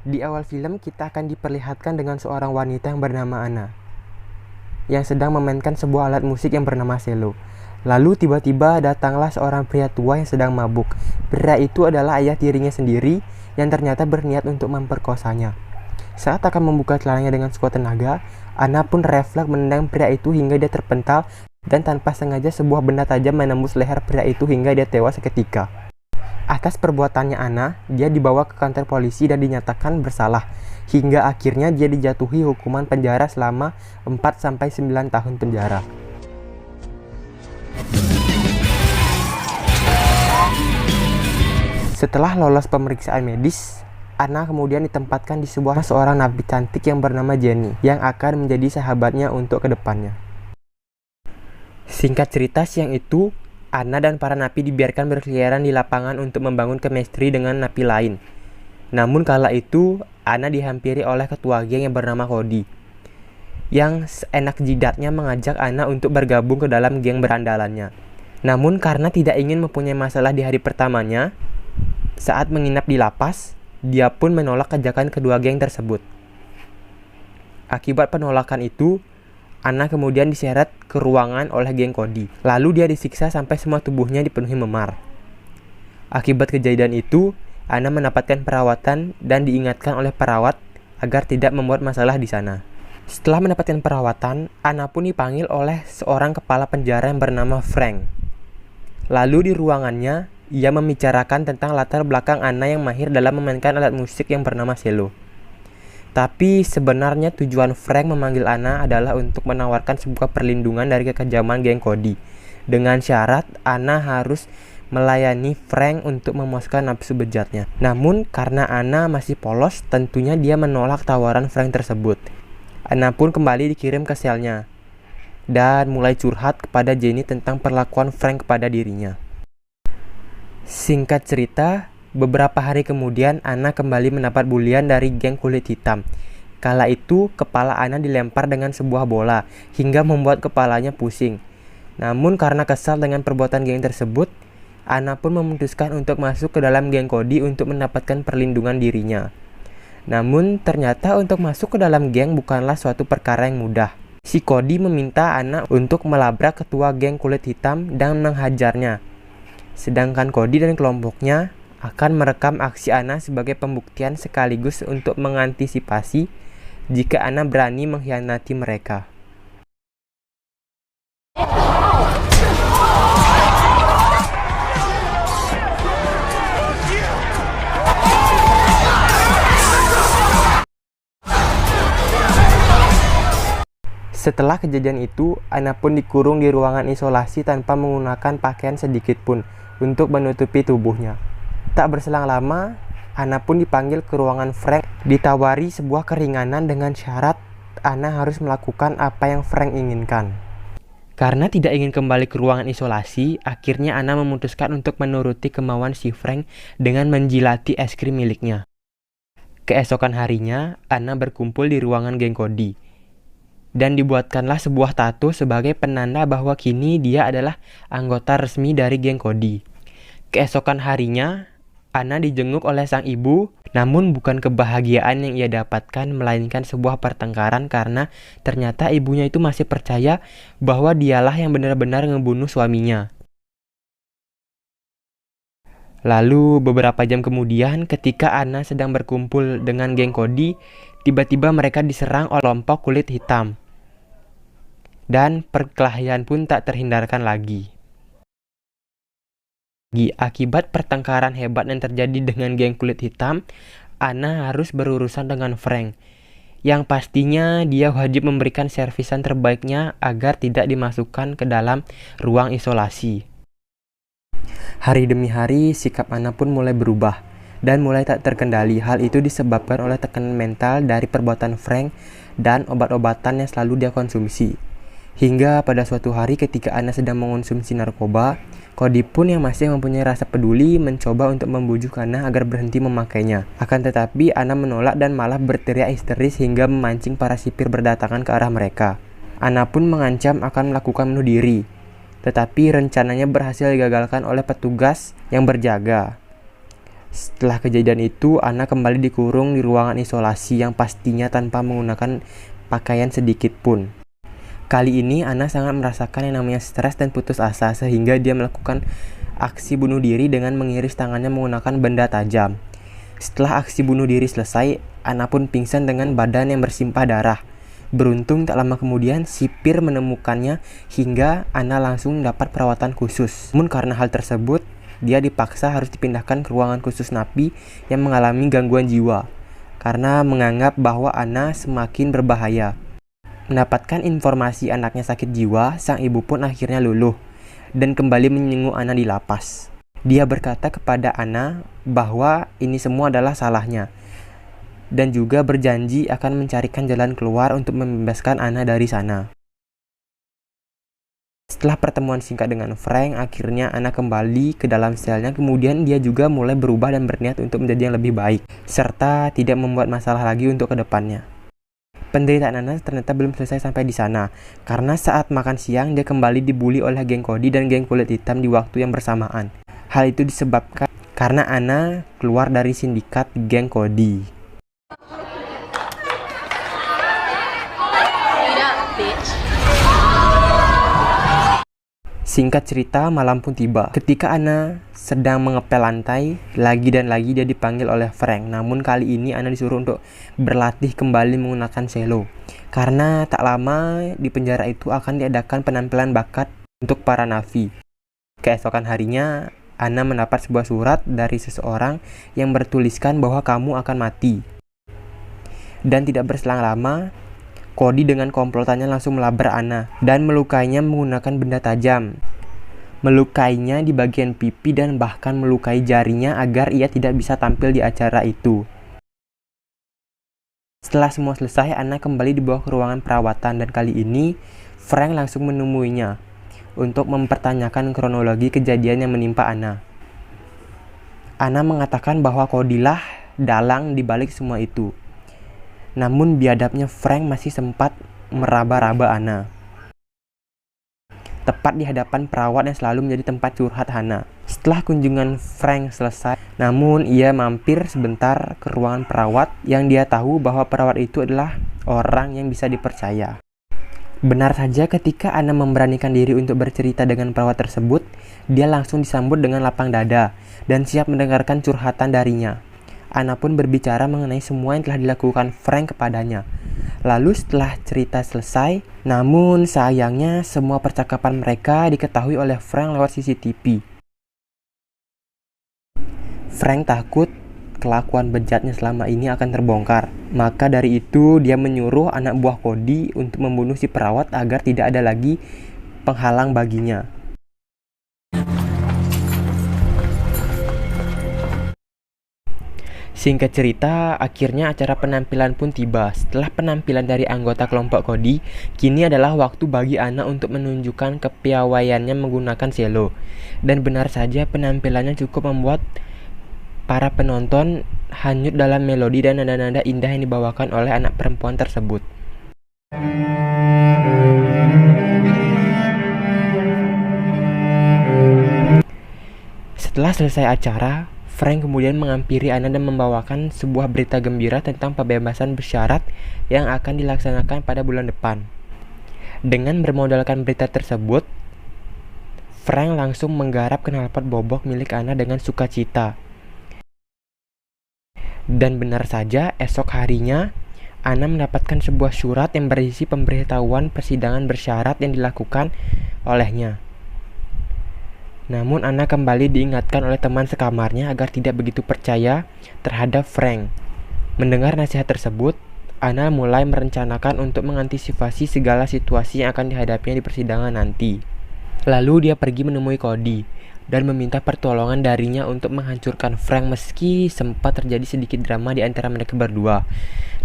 Di awal film kita akan diperlihatkan dengan seorang wanita yang bernama Anna yang sedang memainkan sebuah alat musik yang bernama cello. Lalu tiba-tiba datanglah seorang pria tua yang sedang mabuk. Pria itu adalah ayah tirinya sendiri yang ternyata berniat untuk memperkosanya. Saat akan membuka celananya dengan sekuat tenaga, Anna pun refleks menendang pria itu hingga dia terpental dan tanpa sengaja sebuah benda tajam menembus leher pria itu hingga dia tewas seketika. Atas perbuatannya Anna, dia dibawa ke kantor polisi dan dinyatakan bersalah. Hingga akhirnya dia dijatuhi hukuman penjara selama 4-9 tahun penjara. Setelah lolos pemeriksaan medis, Anna kemudian ditempatkan di seorang napi cantik yang bernama Jenny yang akan menjadi sahabatnya untuk kedepannya. Singkat cerita, siang itu Anna dan para napi dibiarkan berkeliaran di lapangan untuk membangun chemistry dengan napi lain. Namun kala itu, Anna dihampiri oleh ketua geng yang bernama Cody, yang seenak jidatnya mengajak Anna untuk bergabung ke dalam geng berandalannya. Namun karena tidak ingin mempunyai masalah di hari pertamanya, saat menginap di lapas, dia pun menolak ajakan kedua geng tersebut. Akibat penolakan itu, Anna kemudian diseret ke ruangan oleh geng Cody. Lalu dia disiksa sampai semua tubuhnya dipenuhi memar. Akibat kejadian itu, Anna mendapatkan perawatan dan diingatkan oleh perawat agar tidak membuat masalah di sana. Setelah mendapatkan perawatan, Anna pun dipanggil oleh seorang kepala penjara yang bernama Frank. Lalu di ruangannya, ia membicarakan tentang latar belakang Anna yang mahir dalam memainkan alat musik yang bernama cello. Tapi sebenarnya tujuan Frank memanggil Anna adalah untuk menawarkan sebuah perlindungan dari kekejaman geng Cody. Dengan syarat Anna harus melayani Frank untuk memuaskan nafsu bejatnya. Namun karena Anna masih polos, tentunya dia menolak tawaran Frank tersebut. Anna pun kembali dikirim ke selnya dan mulai curhat kepada Jenny tentang perlakuan Frank kepada dirinya. Singkat cerita, beberapa hari kemudian Anna kembali mendapat bulian dari geng kulit hitam. Kala itu, kepala Anna dilempar dengan sebuah bola hingga membuat kepalanya pusing. Namun karena kesal dengan perbuatan geng tersebut, Anna pun memutuskan untuk masuk ke dalam geng Cody untuk mendapatkan perlindungan dirinya. Namun ternyata untuk masuk ke dalam geng bukanlah suatu perkara yang mudah. Si Cody meminta Anna untuk melabrak ketua geng kulit hitam dan menghajarnya. Sedangkan Cody dan kelompoknya akan merekam aksi Anna sebagai pembuktian sekaligus untuk mengantisipasi jika Anna berani mengkhianati mereka. Setelah kejadian itu, Anna pun dikurung di ruangan isolasi tanpa menggunakan pakaian sedikit pun untuk menutupi tubuhnya. Tak berselang lama, Anna pun dipanggil ke ruangan Frank, ditawari sebuah keringanan dengan syarat Anna harus melakukan apa yang Frank inginkan. Karena tidak ingin kembali ke ruangan isolasi, akhirnya Anna memutuskan untuk menuruti kemauan si Frank dengan menjilati es krim miliknya. Keesokan harinya, Anna berkumpul di ruangan geng Cody dan dibuatkanlah sebuah tato sebagai penanda bahwa kini dia adalah anggota resmi dari geng Cody. Keesokan harinya, Anna dijenguk oleh sang ibu, namun bukan kebahagiaan yang ia dapatkan, melainkan sebuah pertengkaran karena ternyata ibunya itu masih percaya bahwa dialah yang benar-benar ngebunuh suaminya. Lalu beberapa jam kemudian, ketika Anna sedang berkumpul dengan geng Cody, tiba-tiba mereka diserang oleh kelompok kulit hitam. Dan perkelahian pun tak terhindarkan lagi. Akibat pertengkaran hebat yang terjadi dengan geng kulit hitam, Anna harus berurusan dengan Frank, yang pastinya dia wajib memberikan servisan terbaiknya agar tidak dimasukkan ke dalam ruang isolasi. Hari demi hari, sikap Anna pun mulai berubah dan mulai tak terkendali. Hal itu disebabkan oleh tekanan mental dari perbuatan Frank dan obat-obatan yang selalu dia konsumsi. Hingga pada suatu hari ketika Anna sedang mengonsumsi narkoba, Cody pun yang masih mempunyai rasa peduli mencoba untuk membujuk Anna agar berhenti memakainya. Akan tetapi Anna menolak dan malah berteriak histeris hingga memancing para sipir berdatangan ke arah mereka. Anna pun mengancam akan melakukan bunuh diri, tetapi rencananya berhasil digagalkan oleh petugas yang berjaga. Setelah kejadian itu, Anna kembali dikurung di ruangan isolasi yang pastinya tanpa menggunakan pakaian sedikit pun. Kali ini Anna sangat merasakan yang namanya stres dan putus asa sehingga dia melakukan aksi bunuh diri dengan mengiris tangannya menggunakan benda tajam. Setelah aksi bunuh diri selesai, Anna pun pingsan dengan badan yang bersimpah darah. Beruntung tak lama kemudian sipir menemukannya hingga Anna langsung dapat perawatan khusus. Namun karena hal tersebut, dia dipaksa harus dipindahkan ke ruangan khusus napi yang mengalami gangguan jiwa karena menganggap bahwa Anna semakin berbahaya. Mendapatkan informasi anaknya sakit jiwa, sang ibu pun akhirnya luluh dan kembali menyenguk Anna di lapas. Dia berkata kepada Anna bahwa ini semua adalah salahnya dan juga berjanji akan mencarikan jalan keluar untuk membebaskan Anna dari sana. Setelah pertemuan singkat dengan Frank, akhirnya Anna kembali ke dalam selnya. Kemudian dia juga mulai berubah dan berniat untuk menjadi yang lebih baik, serta tidak membuat masalah lagi untuk kedepannya. Penderitaan Anna ternyata belum selesai sampai di sana, karena saat makan siang dia kembali dibully oleh geng Cody dan geng kulit hitam di waktu yang bersamaan. Hal itu disebabkan karena Anna keluar dari sindikat geng Cody. Singkat cerita, malam pun tiba. Ketika Anna sedang mengepel lantai, lagi dan lagi dia dipanggil oleh Frank. Namun kali ini Anna disuruh untuk berlatih kembali menggunakan cello. Karena tak lama di penjara itu akan diadakan penampilan bakat untuk para napi. Keesokan harinya, Anna mendapat sebuah surat dari seseorang yang bertuliskan bahwa kamu akan mati. Dan tidak berselang lama, Cody dengan komplotannya langsung melabrak Anna dan melukainya menggunakan benda tajam. Melukainya di bagian pipi dan bahkan melukai jarinya agar ia tidak bisa tampil di acara itu. Setelah semua selesai, Anna kembali dibawa ke ruangan perawatan dan kali ini Frank langsung menemuinya untuk mempertanyakan kronologi kejadian yang menimpa Anna. Anna mengatakan bahwa Cody lah dalang di balik semua itu. Namun biadabnya Frank masih sempat meraba-raba Anna. Tepat di hadapan perawat yang selalu menjadi tempat curhat Anna. Setelah kunjungan Frank selesai, namun ia mampir sebentar ke ruangan perawat yang dia tahu bahwa perawat itu adalah orang yang bisa dipercaya. Benar saja ketika Anna memberanikan diri untuk bercerita dengan perawat tersebut, dia langsung disambut dengan lapang dada dan siap mendengarkan curhatan darinya. Anna pun berbicara mengenai semua yang telah dilakukan Frank kepadanya. Lalu setelah cerita selesai, namun sayangnya semua percakapan mereka diketahui oleh Frank lewat CCTV. Frank takut kelakuan bejatnya selama ini akan terbongkar. Maka dari itu dia menyuruh anak buah Cody untuk membunuh si perawat agar tidak ada lagi penghalang baginya. Singkat cerita, akhirnya acara penampilan pun tiba. Setelah penampilan dari anggota kelompok Cody, kini adalah waktu bagi Anna untuk menunjukkan kepiawaiannya menggunakan cello. Dan benar saja penampilannya cukup membuat para penonton hanyut dalam melodi dan nada-nada indah yang dibawakan oleh anak perempuan tersebut. Setelah selesai acara, Frank kemudian menghampiri Anna dan membawakan sebuah berita gembira tentang pembebasan bersyarat yang akan dilaksanakan pada bulan depan. Dengan bermodalkan berita tersebut, Frank langsung menggarap knalpot bobok milik Anna dengan sukacita. Dan benar saja, esok harinya, Anna mendapatkan sebuah surat yang berisi pemberitahuan persidangan bersyarat yang dilakukan olehnya. Namun Anna kembali diingatkan oleh teman sekamarnya agar tidak begitu percaya terhadap Frank. Mendengar nasihat tersebut, Anna mulai merencanakan untuk mengantisipasi segala situasi yang akan dihadapinya di persidangan nanti. Lalu dia pergi menemui Cody dan meminta pertolongan darinya untuk menghancurkan Frank meski sempat terjadi sedikit drama di antara mereka berdua.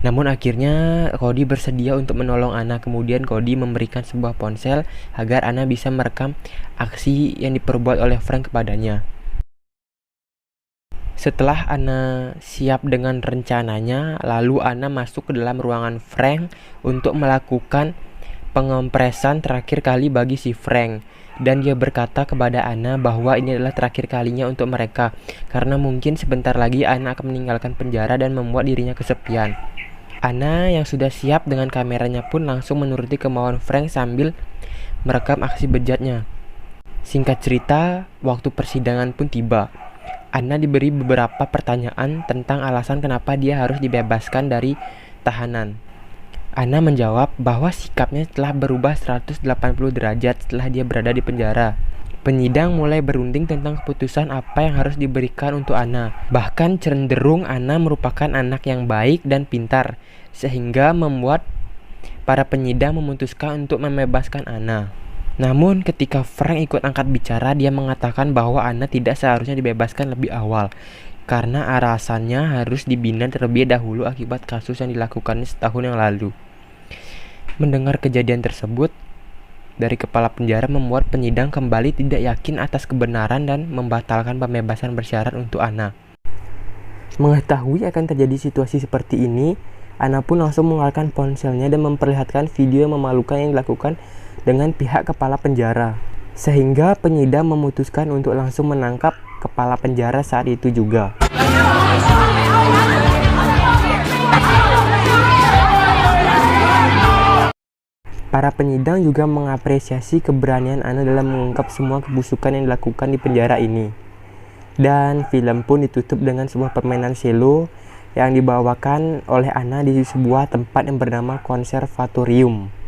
Namun akhirnya Cody bersedia untuk menolong Anna. Kemudian Cody memberikan sebuah ponsel agar Anna bisa merekam aksi yang diperbuat oleh Frank kepadanya. Setelah Anna siap dengan rencananya, lalu Anna masuk ke dalam ruangan Frank untuk melakukan pengompresan terakhir kali bagi si Frank. dan dia berkata kepada Anna bahwa ini adalah terakhir kalinya untuk mereka, karena mungkin sebentar lagi Anna akan meninggalkan penjara dan membuat dirinya kesepian. Anna yang sudah siap dengan kameranya pun langsung menuruti kemauan Frank sambil merekam aksi bejatnya. Singkat cerita, waktu persidangan pun tiba. Anna diberi beberapa pertanyaan tentang alasan kenapa dia harus dibebaskan dari tahanan. Anna menjawab bahwa sikapnya telah berubah 180 derajat setelah dia berada di penjara. Penyidang mulai berunding tentang keputusan apa yang harus diberikan untuk Anna. Bahkan cenderung Anna merupakan anak yang baik dan pintar, sehingga membuat para penyidang memutuskan untuk membebaskan Anna. Namun ketika Frank ikut angkat bicara, dia mengatakan bahwa Anna tidak seharusnya dibebaskan lebih awal, karena alasannya harus dibina terlebih dahulu akibat kasus yang dilakukannya setahun yang lalu. Mendengar kejadian tersebut dari kepala penjara membuat penyidang kembali tidak yakin atas kebenaran dan membatalkan pembebasan bersyarat untuk Anna. Mengetahui akan terjadi situasi seperti ini, Anna pun langsung mengeluarkan ponselnya dan memperlihatkan video yang memalukan yang dilakukan dengan pihak kepala penjara, sehingga penyidang memutuskan untuk langsung menangkap kepala penjara saat itu juga. Para penyidang juga mengapresiasi keberanian Anna dalam mengungkap semua kebusukan yang dilakukan di penjara ini. Dan film pun ditutup dengan sebuah permainan cello yang dibawakan oleh Anna di sebuah tempat yang bernama konservatorium.